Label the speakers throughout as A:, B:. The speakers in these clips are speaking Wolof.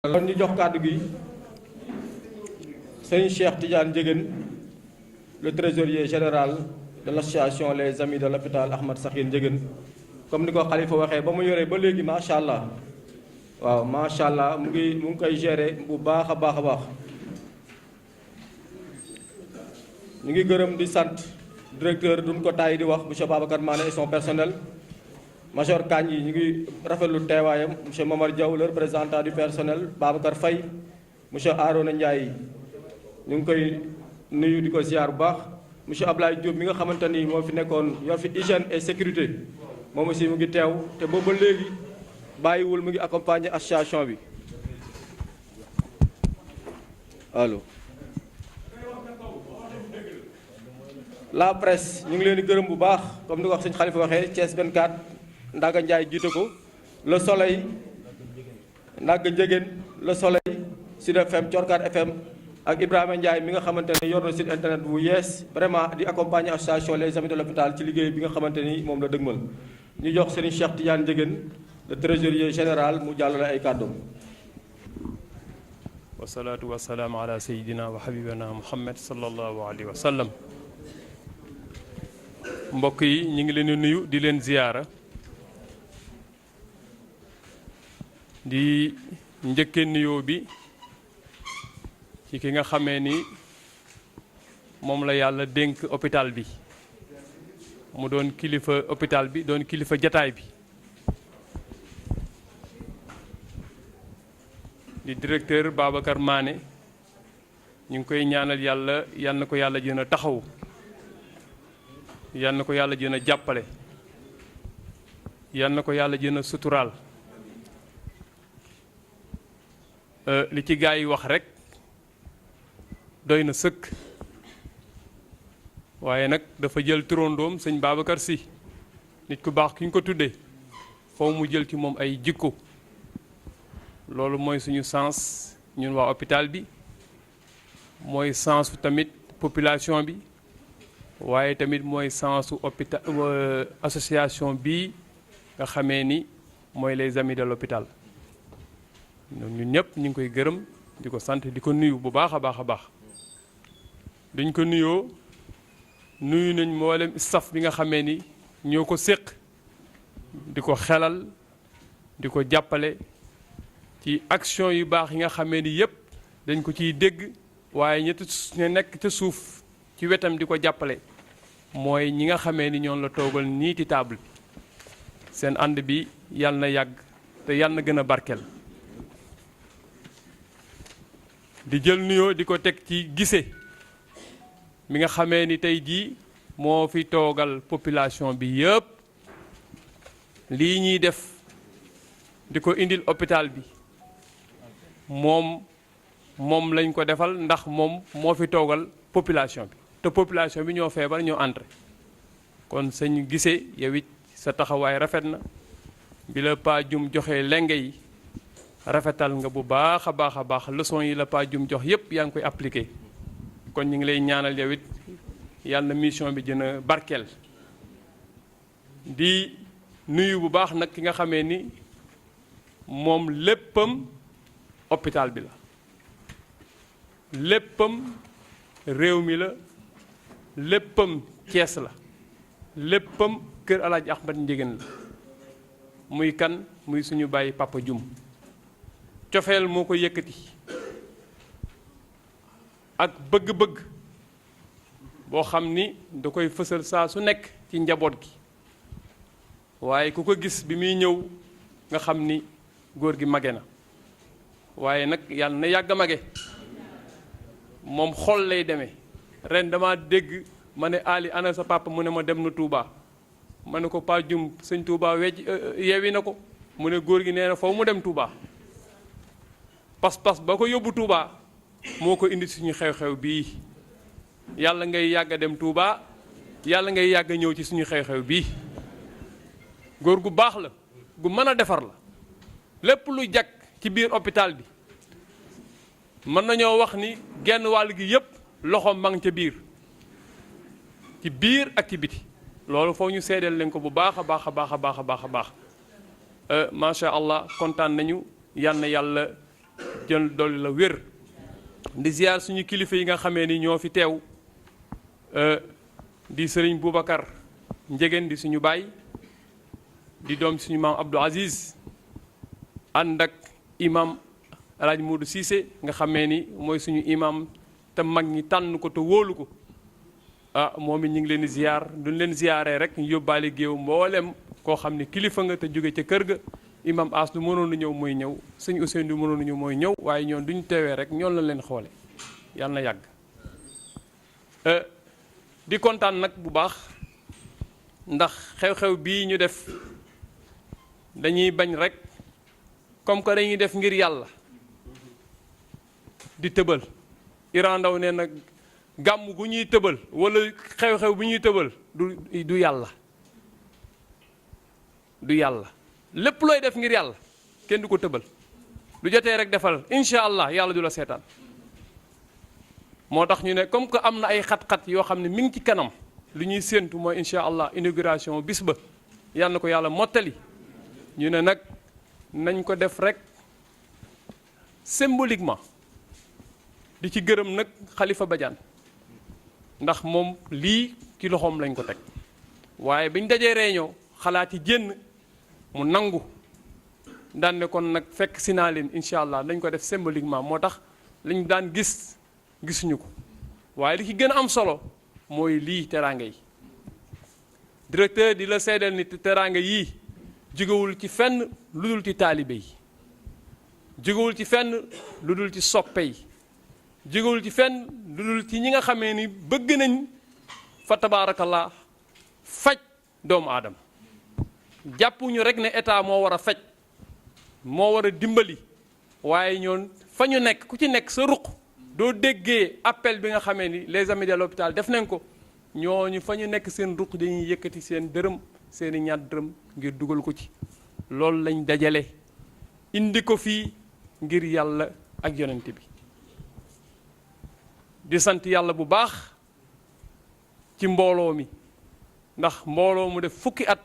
A: kon ñu jox kàddu gi sëñ Cheikh Tidiane Ndiéguène, le trésorier général de l'association les amis de l'hôpital Ahmed Sakhir Ndiéguène. comme ni ko Khalifa waxee ba mu yoree ba léegi macha allah waaw macha allah mu ngi koy gérer bu baax a baax a baax. ñu ngi gërëm di sant directeur duñ ko taay di wax monsieur Babacar Mané et son personnel. Major Kandji yi ñu ngi rafetlu teewaayam monsieur Momar Diaw le représentant du personnel Babacar Faye monsieur Arona Ndiaye ñu ngi koy nuyu di ko ziar bu baax monsieur Ablaye Diop mi nga xamante ni moo fi nekkoon yor fi hygiène et sécurité moom aussi mu ngi teew te booba léegi bàyyiwul mu ngi accompagner association bi allo. La presse ñu ngi leen di gërëm bu baax comme ni ko wax sëñ Khalifa waxee Thiès 24. Ndaga Ndiaye jiite ko Le Soleil Ndaga Ndiéguène Le Soleil Sud FM Thiorkat FM ak Ibrahima Ndiaye mi nga xamante ne yor na site internet bu yees vraiment di accompagner association les amis de l'hôpital ci liggéey bi nga xamante ni moom la dëgmal. ñu jox Serigne Cheikh Tidiane Ndiéguène le trésorier général mu jàllale ay kàddoom.
B: wasalaatu wasalaamu ala sayidina wa habibina muhammad sallallahu alayhi wa sallam. mbokk yi ñu ngi leen di nuyu di leen ziyaara. di njëkke nuyoo bi ci ki nga xamee ni moom la yàlla dénk hôpital bi mu doon kilifa hôpital bi doon kilifa jataay bi di directeur Babacar Mané ñu ngi koy ñaanal yàlla yal na ko yàlla gën a taxaw yal na ko yàlla gën a jàppale yal na ko yàlla gën a suturaal li ci gaa yi wax rekk doy na sëkk waaye nag dafa jël turandoom sëñ Babacar Sy nit ku baax ki ñu ko tuddee foo mu jël ci moom ay jikko loolu mooy suñu sens ñun waa hôpital bi mooy sensu tamit population bi waaye tamit mooy sensu hôpital association bi nga xamee ni mooy les amis de l'hôpital ñun ñëpp ñu ngi koy gërëm di ko sant di ko nuyu bu baax a baax a baax duñ ko nuyoo nuyu nañ mboolem staff bi nga xamee ni ñoo ko séq di ko xelal di ko jàppale ci action yu baax yi nga xamee ni yëpp dañ ko ciy dégg waaye ña nekk ca suuf ci wetam di ko jàppale mooy ñi nga xamee ni ñoom la toogal nii ci table seen ànd bi yàlla na yàgg te yàlla na gën a barkeel. di jël nuyoo di ko teg ci gise mi nga xamee ni tey jii moo fi toogal population bi yëpp lii ñuy def di ko indil hôpital bi moom lañ ko defal ndax moom moo fi toogal population bi te population bi ñoo feebar ñoo entré kon sëñ gise yow it sa taxawaay rafet na bi la pa jum joxe lenge yi rafetal nga bu baax a baax leçon yi la pa jum jox yépp yaa ngi koy appliqué kon ñu ngi lay ñaanal yow it yàlla na mission bi gën a barkeel di nuyu bu baax nag ki nga xamee ni moom léppam hôpital bi la léppam réew mi la léppam Cees la léppam kër Alaaji Ahmed Ndiéguène la muy kan muy suñu bàyyi papa jum cofeel moo ko yëkkati ak bëgg-bëgg boo xam ni da koy fësal saa su nekk ci njaboot gi waaye ku ko gis bi muy ñëw nga xam ni góor gi mage na waaye nag yàlla na yàgg a mage moom xol lay demee ren dama dégg ma ne Ali ana sa papa mu ne ma dem na Touba ma ne ko Pa Jum sëñ Touba yeewi na ko mu ne góor gi nee na foofu mu dem Touba pas-pas ba ko yóbbu Touba moo ko indi suñu xew-xew bii yàlla ngay yàgg a dem Touba yàlla ngay yàgg a ñëw ci suñu xew-xew bii góor gu baax la gu mën a defar la lépp lu jag ci biir hôpital bi mën nañoo wax ni genn wàll gi yépp loxoom ma ngi ca biir ci biir ak ci biti loolu foo ñu seedeel leen ko bu baax a baax a baax a baax a baax a baax macha allah kontaan nañu yal na yàlla jël dolli la wér. di ziar suñu kilifa yi nga xamee ni ñoo fi teew di sëriñ Boubacar Njegen di suñu baay di doom suñu maam Abdou Aziz ànd ak imam El Hadj Modou Cissé nga xamee ni mooy suñu imam te mag ñi tànn ko te wóolu ko moom it ñu ngi leen di ziar duñ leen ziaree rek ñu yóbbaale géew mboolem koo xam ne kilifa nga te jóge ca kër ga imam As du mënoon a ñëw mooy ñëw sëñ Ousseynou du mënoon a ñëw mooy ñëw waaye ñoon duñ teewee rek ñoon la leen xoole yàlla na yàgg di kontaan nag bu baax ndax xew-xew bii ñu def dañuy bañ rek comme que dañuy def ngir yàlla di tëbal Iran Ndaw nee na gàmm gu ñuy tëbal wala xew-xew bu ñuy tëbal du yàlla du yàlla lépp looy def ngir yàlla kenn du ko tëbal du jotee rek defal incha allah yàlla du la seetaan moo tax ñu ne comme que am na ay xat-xat yoo xam ne mi ngi ci kanam lu ñuy séentu mooy incha allah inauguration bis ba yal na ko yàlla mottali ñu ne nag nañ ko def rek symboliquement di ci gërëm nag Khalifa Badiane ndax moom lii ci loxoom lañ ko teg waaye biñ dajee réunion xalaat yi génn mu nangu daan ne kon nag fekk si naa leen incha allah dañ ko def symboliquement moo tax liñ daan gisuñu ko waaye li ci gën a am solo mooy lii teraanga yi directeur di la seedal ni teraanga yii jógewul ci fenn lu dul ci taalibe yi jógewul ci fenn lu dul ci soppe yi jógewul ci fenn lu dul ci ñi nga xamee ni bëgg nañ fa tabaarakallah faj doomu aadama jàppuñu rek ne état moo war a faj moo war a dimbali waaye ñoon fa ñu nekk ku ci nekk sa ruq doo déggee appel bi nga xamee ni les amis de l'hôpital def nañ ko ñooñu fa ñu nekk seen ruq dañuy yëkkati seen dërëm seeni ñaar dërëm ngir dugal ko ci loolu lañ dajale indi ko fii ngir yàlla ak yonent bi di sant yàlla bu baax ci mbooloo mi ndax mbooloo mu def fukki at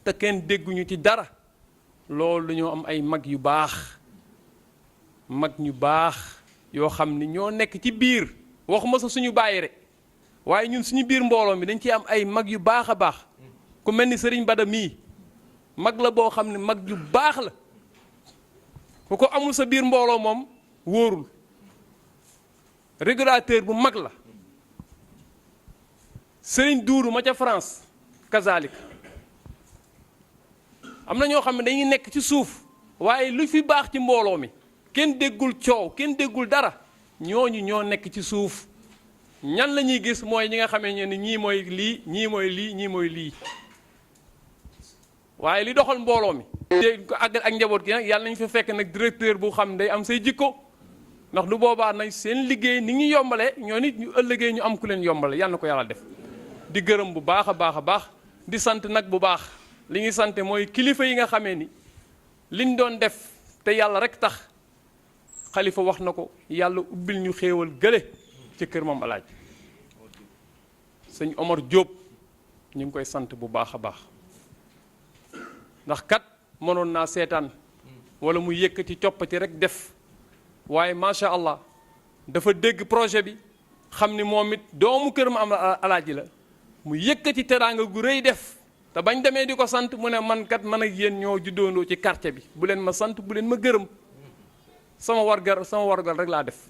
B: te kenn dégguñu ci dara loolu dañoo am ay mag yu baax mag ñu baax yoo xam ni ñoo nekk ci biir waxuma sax suñu bàyyi rek waaye ñun suñu biir mbooloo mi dañ ciy am ay mag yu baax a baax ku mel ni Sëriñ Bada mii mag la boo xam ne mag yu baax la ku ko amul sa biir mbooloo moom wóorul régulateur bu mag la Sëriñ Duuru ma ca France kazalik am na ñoo xam ne dañuy nekk ci suuf waaye lu fi baax ci mbooloo mi kenn déggul coow kenn déggul dara ñooñu ñoo nekk ci suuf ñan la ñuy gis mooy ñi nga xamee ne ñii mooy lii ñii mooy lii ñii mooy lii waaye li doxal mbooloo mi dégg ko àggal ak njaboot gi nag yàlla nañu fa fekk nag directeur bu xam day am say jikko ndax du boobaa nag seen liggéey ni ñu yombalee ñoo nit ñu ëllëgee ñu am ku leen yombale yàlla na ko yàlla def di gërëm bu baax a baax a baax di sant nag bu baax li ñuy sant mooy kilifa yi nga xamee ni liñ doon def te yàlla rek tax Khalifa wax na ko yàlla ubbil ñu xéewal gële ci kër Maam Alaaj sëñ Omar Diop ñu ngi koy sant bu baax a baax ndax kat mënoon naa seetaan wala mu yëkkati coppati rek def waaye macha allah dafa dégg projet bi xam ni moom it doomu kër Maam Alaaji la mu yëkkati teraanga gu rëy def te bañ demee di ko sant mu ne man kat man ak yéen ñoo juddoondoo ci quartier bi bu leen ma sant bu leen ma gërëm sama wargal rek laa def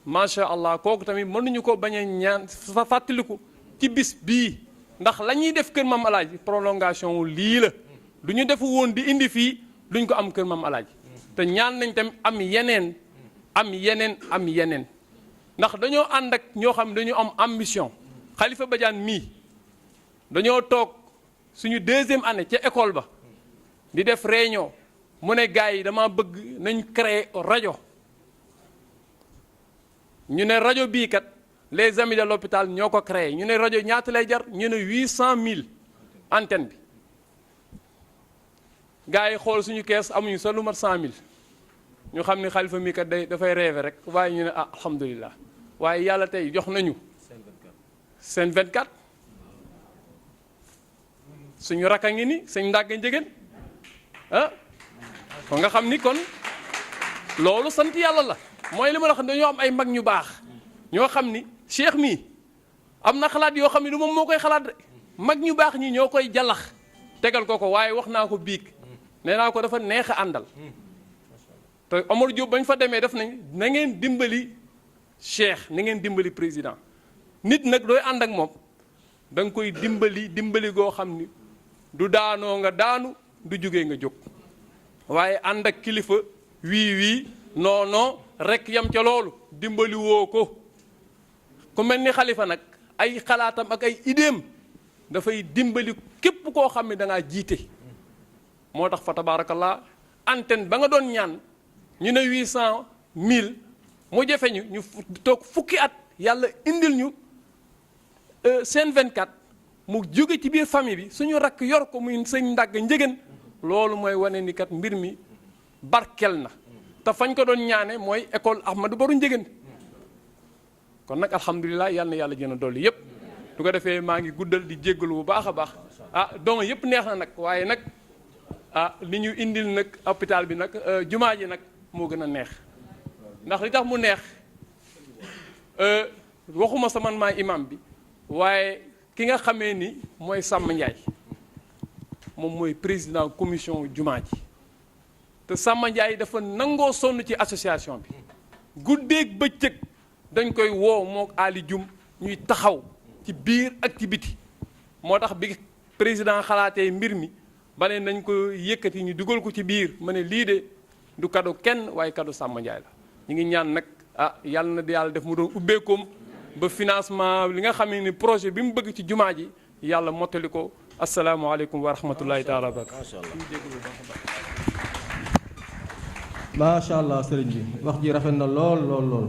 B: macha allah kooku tamit mënuñu ko bañ a ñaan fa fàttaliku ci bis bii ndax la ñuy def kër Maam Alaaji prolongation wu lii la du ñu defu woon di indi fii duñ ko am kër Maam Alaaji te ñaan nañ tamit am yeneen ndax dañoo ànd ak ñoo xam ne dañoo am ambition Khalifa Badiane mii dañoo toog suñu deuxième année ca école ba di def réunion mu ne gars yi dama bëgg nañ créer rajo ñu ne rajo bii kat les amis de l'hôpital ñoo ko créé ñu ne rajo ñaata lay jar ñu ne 800 000 antenne bi gars yi xool suñu kees amuñu sa lu mat 100 000 ñu xam ni Khalifa mii kat dafay rêver rek waaye ñu ne ah alhamdulilah waaye yàlla tey jox nañu seen 24 suñu rakk a ngi ni sëñ ndàgg njëgeen ah kon nga xam ni kon loolu sant yàlla la mooy li ma la xam dañoo am ay mag ñu baax ñoo xam ni Cheikh mii am na xalaat yoo xam ne du moom moo koy xalaat rek mag ñu baax ñi ñoo koy jalax tegal ko waaye wax naa ko biig nee naa ko dafa neex a àndal te Omar Diop bañ fa demee def nañ na ngeen dimbali Cheikh na ngeen dimbali président nit nag dooy ànd ak moom da nga koy dimbali goo xam ni du daanoo nga daanu du jógee nga jóg waaye ànd ak kilifa wii non rek yam ca loolu dimbali woo ko ku mel ni xalifa nag ay xalaatam ak ay idéem dafay dimbali képp koo xam ne da ngaa jiite moo tax fa tabarakallah antenne ba nga doon ñaan ñu ne 800 000 mu jafe ñu toog fukki at yàlla indil ñu Sen 24 mu jóge ci biir famille bi suñu rakk yor ko muy sëñ ndàgg njëgën loolu mooy wane ni kat mbir mi barkel na te fañ ko doon ñaane mooy école Ahmadou Baro njëgën kon nag alhamdulilah yàlla na yàlla jën a dolli yëpp du ko defee maa ngi guddal di jéggalu bu baax a baax donc yëpp neex na nag waaye nag li ñu indil nag hôpital bi nag jumaa ji nag moo gën a neex ndax li tax mu neex waxuma sa man maay imam bi waaye ki nga xamee ni mooy Samba Ndiaye moom mooy président commission jumaa ji te Samba Ndiaye dafa nangoo sonn ci association bi guddeeg bëccëg dañ koy woo moo Ali Dioum ñuy taxaw ci biir ak ci biti moo tax bi président xalaatee mbir mi ba ne nañ ko yëkkati ñu dugal ko ci biir ma ne lii de du kado kenn waaye kado Samba Ndiaye la ñu ngi ñaan nag yàlla na yàlla def mu doon ubbeekoom ba financement li nga xam ne ni projet bi mu bëgg ci jumaa ji yàlla mottali ko asalaamaaleykum wa rahmatullahi taala wa barakatu
A: macha allah sëriñ bi wax ji rafet na lool